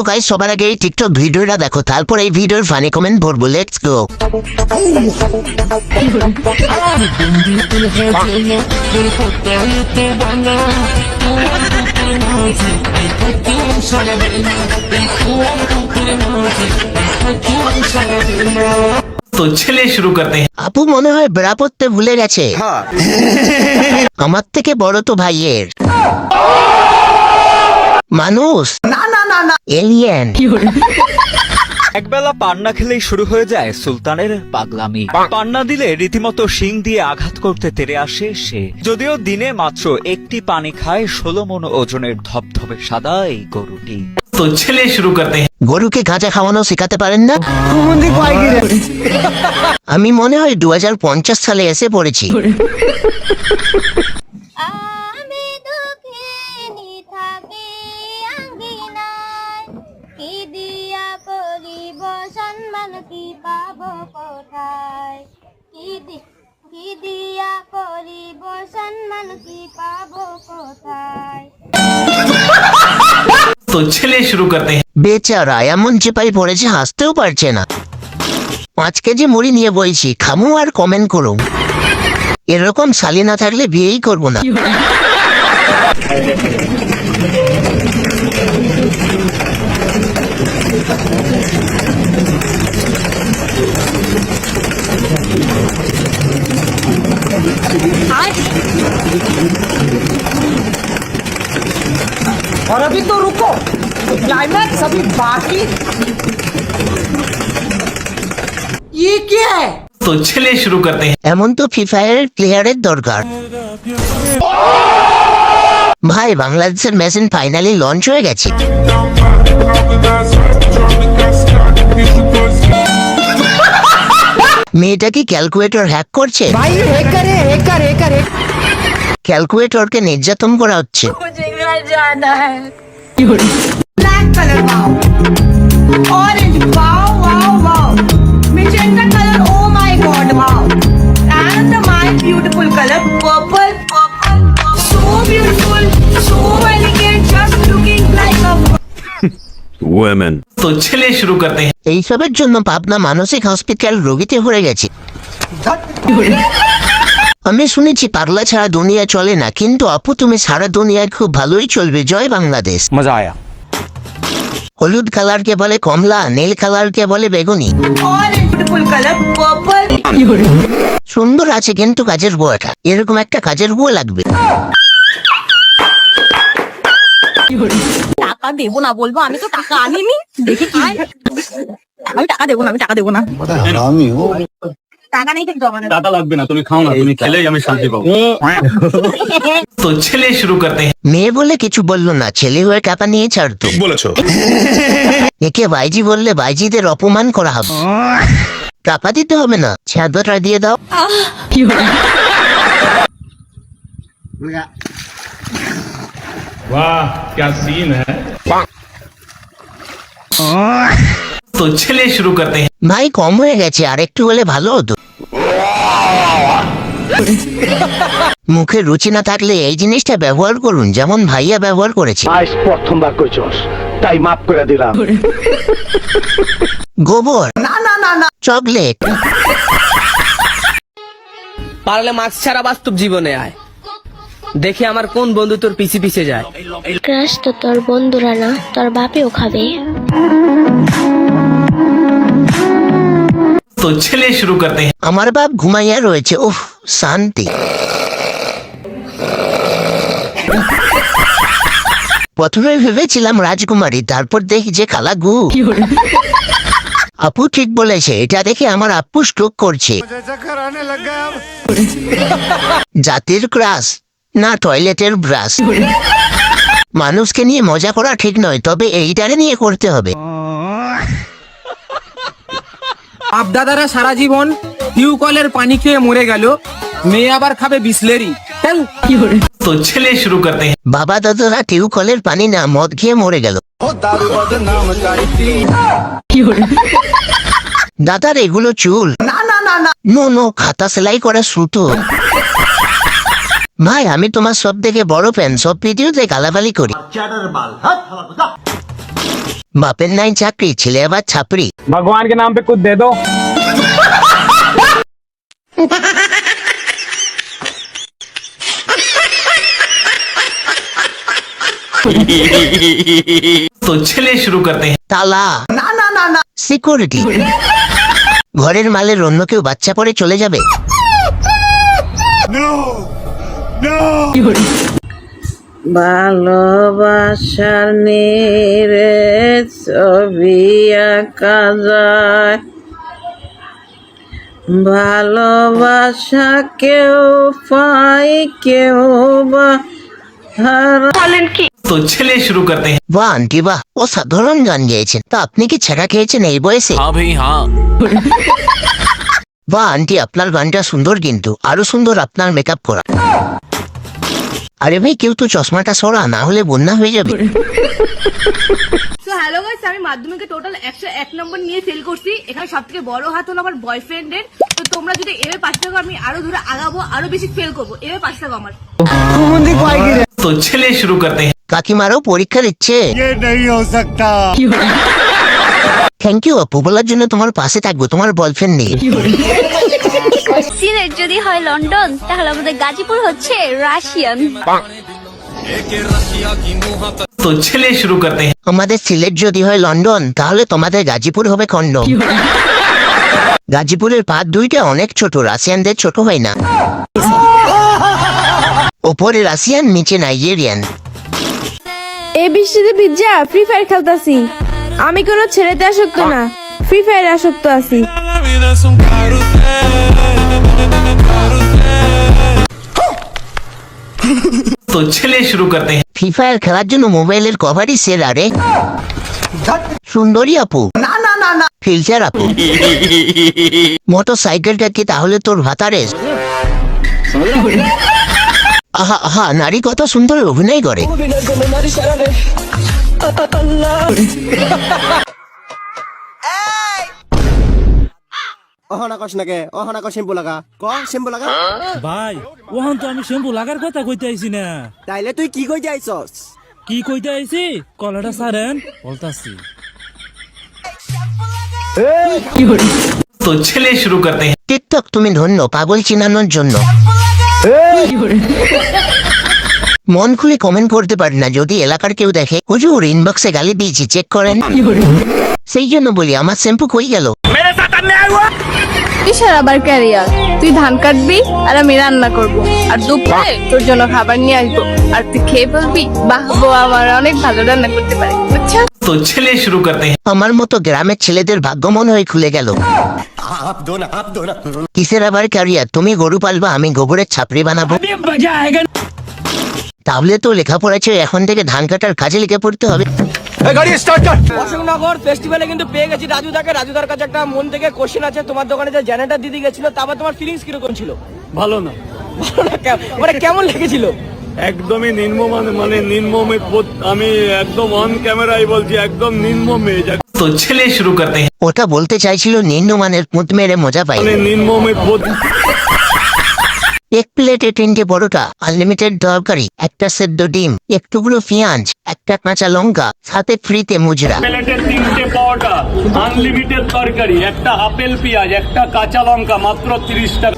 Guys, সবার আগে এই টিকটক ভিডিওটা দেখো, তারপর এই ভিডিওর ফানি কমেন্ট ভরবো। Let's go. तो चलिए शुरू करते हैं। আপু মনে হয় ব্রা পড়তে ভুলে গেছে। আমার থেকে বড় তো ভাইয়ের মানুষ, এলিয়েন। একবেলা পান্না খেলেই শুরু হয়ে যায় সুলতানের পাগলামি। পান্না দিলে রীতিমতো শিং দিয়ে আঘাত করতে তেড়ে আসে সে। যদিও দিনে মাত্র একটি পানি খায় 16 মণ ওজনের ধবধবে সাদা এই গরুটি। तो चलिए शुरू करते हैं। গরুকে গাঁজা খাওয়ানো শেখাতে পারেন না? আমি মনে হয় 2050 সালে এসে পড়েছি। আমি দুঃখিনী থাকি আঙ্গিনায়, কি দিয়া করিব সম্মান, কি পাব কোথায়? কি দিয়া করিব সম্মান, কি পাব কোথায়? तो चलिए शुरू करते हैं। বেচারা এমন চেপাই পড়েছে, হাসতেও পারছে না। 5 কেজি মুড়ি নিয়ে বইছি, খামু আর কমেন্ট করুন। এরকম শালি না থাকলে বিয়েই করবো না। और अभी तो रुको, क्लाइमैक्स अभी बाकी। ये क्या है? तो चलिए शुरू करते हैं। এমন তো ফ্রি ফায়ারের প্লেয়ারের দরকার। ভাই, বাংলাদেশের মেশিন ফাইনালি লঞ্চ হয়ে গেছে। মেয়েটা কি ক্যালকুলেটর হ্যাক করছে? भाई हैकर है, हैकर हैकर है। ক্যালকুলেটরকে নির্যাতন করা হচ্ছে। मुझे घर जाना है। Black colour wow, orange wow wow wow, magenta colour, oh my God wow, and my beautiful colour purple, purple, so beautiful, so elegant, just looking like a women. तो चलिए शुरू करते हैं। এইসবের জন্য পাবনা মানসিক হসপিটাল রোগীতে ভরে গেছে। আমি শুনেছি পাগলা ছাড়া দুনিয়া চলে না, কিন্তু আপু তুমি সারা দুনিয়ায় খুব ভালোই চলবে। জয় বাংলাদেশ। मजा आया। হলুদ কালারকে বলে কমলা, নীল কালারকে বলে বেগুনি। Orange beautiful colour purple. সুন্দর আছে কিন্তু কাজের বুয়াটা, এরকম একটা কাজের বুয়া লাগবে। টাকা দেবো না বলবো, আমি তো টাকা আনিনি। দেখি কি আমি টাকা দেবো না, আমি টাকা দেবো না। টাকা নেই কিন্তু আমার। টাকা লাগবে না, তুমি খাও না, তুমি খেলেই আমি শান্তি পাবো। तो चलिए शुरू करते हैं। মেয়ে বলে কিছু বললো না, ছেলে হয়ে টাকা নিয়ে ছাড়তো। বলেছো। একে বাইজি বললে বাইজিদের অপমান করা হবে। টাকা দিতে হবে না, ছাদটা দিয়ে দাও। वाह क्या सीन है। तो चलिए शुरू करते हैं। ভাই কম হয়ে গেছে, আর একটু হলে ভালো হতো। মুখে রুচি না থাকলে এই জিনিসটা ব্যবহার করুন, যেমন ভাইয়া ব্যবহার করেছে। আজ প্রথমবার কইছস, তাই মাফ করে দিলাম। গোবর, চকলেট। পারলে মাস্ক ছাড়া বাস্তব জীবনে আয়, দেখে আমার কোন বন্ধু তোর পিছে পিছে যায়। ক্রাশ তো তোর বন্ধুরা না, তোর বাপেও খাবে। तो चलिए शुरू करते हैं। আমার বাপ ঘুমাইয়া রয়েছে, উফ শান্তি। প্রথমে ভেবেছিলাম রাজকুমারী, তারপর দেখি যে কালা গু। আপু ঠিক বলেছে, এটা দেখে আমার আপু স্ট্রোক করছে। জাতির ক্রাশ না টয়লেটের ব্রাশ। মানুষকে নিয়ে মজা করা ঠিক নয়, তবে এইটারে নিয়ে করতে হবে। বাপ দাদারা সারা জীবন টিউবওয়েলের পানি খেয়ে মরে গেল, মেয়ে আবার খাবে বিসলেরি। तो चलिए शुरू करते हैं। বাবা দাদারা টিউবওয়েলের পানি না মদ খেয়ে মরে গেল। দাদার এগুলো চুল নো নো, খাতা সেলাই করা সুতো। ভাই আমি তোমার সব থেকে বড় ফ্যান, সব ভিডিওতে গালাগালি করি। বাপের নাই চাকরি, ছেলে আবার ছাপরি। भगवान के नाम पे कुछ दे दो। तो चलिए शुरू करते हैं। তালা, সিকিউরিটি। ঘরের মালের অন্য কেউ বাচ্চা পরে চলে যাবে। ভালোবাসার নীরে ছবি আঁকা যায়, ভালোবাসা কেউ পায় কেউ বা तो चलिए शुरू करते हैं। বাহ আন্টি বাহ, অসাধারণ গান গেয়েছেন। তা আপনি কি ছেঁকা খেয়েছেন এই বয়সে? हाँ भाई हाँ। বাহ আন্টি, আপনার গানটা সুন্দর, কিন্তু আরো সুন্দর আপনার মেকআপ করা। আরে ভাই, কেউ তো চশমাটা সরা, না হলে বন্যা হয়ে যাবে। হ্যালো গাইস, আমি মাধ্যমিকে টোটাল 101 নম্বর নিয়ে ফেল করছি। এখানে সবথেকে বড় হাত হলো আমার বয়ফ্রেন্ডের। তো তোমরা যদি এভাবে পাশে থাকো, আমি আরো দূরে আগাবো, আরো বেশি ফেল করবো। এভাবে পাশে থাকো আমার। तो चलिए शुरू करते हैं। কাকিমারও পরীক্ষা দিচ্ছে। থ্যাংক ইউ আপু, বলার জন্য। তোমার পাশে থাকবো, তোমার বয়ফ্রেন্ড নেই। সিলেট যদি হয় লন্ডন, তাহলে আমাদের গাজীপুর হচ্ছে রাশিয়ান। तो चलिए शुरू करते हैं। আমাদের সিলেট যদি হয় লন্ডন, তাহলে তোমাদের গাজীপুর হবে খন্ডন। গাজীপুরের পাত দুইটা অনেক ছোট, রাশিয়ানদের ছোট হয় না। ওপরে রাশিয়ান, নিচে নাইজেরিয়ান। এই বৃষ্টিতে ভিজা ফ্রি ফায়ার খেলতাছি। আমি কোনো ছেলেতে আসক্ত না, ফ্রি ফায়ার আসক্ত আছি। तो चलिए शुरू करते हैं। ফ্রি ফায়ার খেলার জন্য মোবাইলের কভারই সেরা রে। সুন্দরী আপু, ফিল্টার আপু। মোটর সাইকেলটা কি তাহলে তোর ভাতারে? আহা আহা, নারী কত সুন্দর অভিনয় করে। অহনা কস নাকে, অহনা কস শ্যাম্পু লাগা, ক শ্যাম্পু লাগা। ভাই ওখান তো আমি শ্যাম্পু লাগার কথা কইতে আইছি না। তাইলে তুই কি কই যাইছস? কি কইতে আইছি? কলাটা সারেন বলতাছি। तो चलिए शुरू करते हैं। টিকটক তুমি ধন্য পাগল চিনানোর জন্য। মন খুলে কমেন্ট করতে পারি না, যদি এলাকার কেউ দেখে হুজুর ইনবক্সে গালি দিয়েছি, চেক করেন। সেই জন্য বলি, আমার শ্যাম্পু কই গেল? কিসের আবার ক্যারিয়ার? তুই ধান কাটবি আর আমি রান্না করব, আর দুপুরে তোর জন্য খাবার নিয়ে আসবো, আর তুই খেয়ে বলবি বাহ বউ আমার অনেক ভালো রান্না করতে পারে, বুঝছো? तो चलिए शुरू करते हैं। আমার মতো গ্রামের ছেলেদের ভাগ্য মনে হয় খুলে গেল। কিসের আবার ক্যারিয়ার? তুমি গরু পালবা, আমি গোবরের ছাপড়ি বানাবো। তাহলে তো লেখাপড়া ছেড়ে এখন থেকে ধান কাটার কাজে লেগে পড়তে হবে। অশোকনগর ফেস্টিভ্যালে কিন্তু পেয়ে গেছি রাজুদাকে। রাজুদার কাছে একটা মন থেকে কোশ্চেন আছে। তোমার দোকানে যে জেনারেটর দিদি গেছিল, তারপর তোমার ফিলিংস কিরকম ছিল? ভালো না, ভালো না? মানে কেমন লেগেছিল? একদমই নিম্নমান, মানে নিম্নমে। আমি একদম অন ক্যামেরায় বলছি, একদম নিম্নমে, तो चलिए शुरू करते हैं। ওটা বলতে চাইছিল নিম্নমানের পুঁত মেরে মজা পাই। মানে নিম্নমে। এক প্লেটে 3টে পরোটা, আনলিমিটেড তরকারি, একটা সেদ্ধ ডিম, এক টুকরো পেঁয়াজ, একটা কাঁচা লঙ্কা, সাথে ফ্রিতে মুজরা। প্লেটে 3টে পাওয়াটা, আনলিমিটেড তরকারি, একটা আপেল পেঁয়াজ, একটা কাঁচা লঙ্কা, মাত্র 30 টাকা।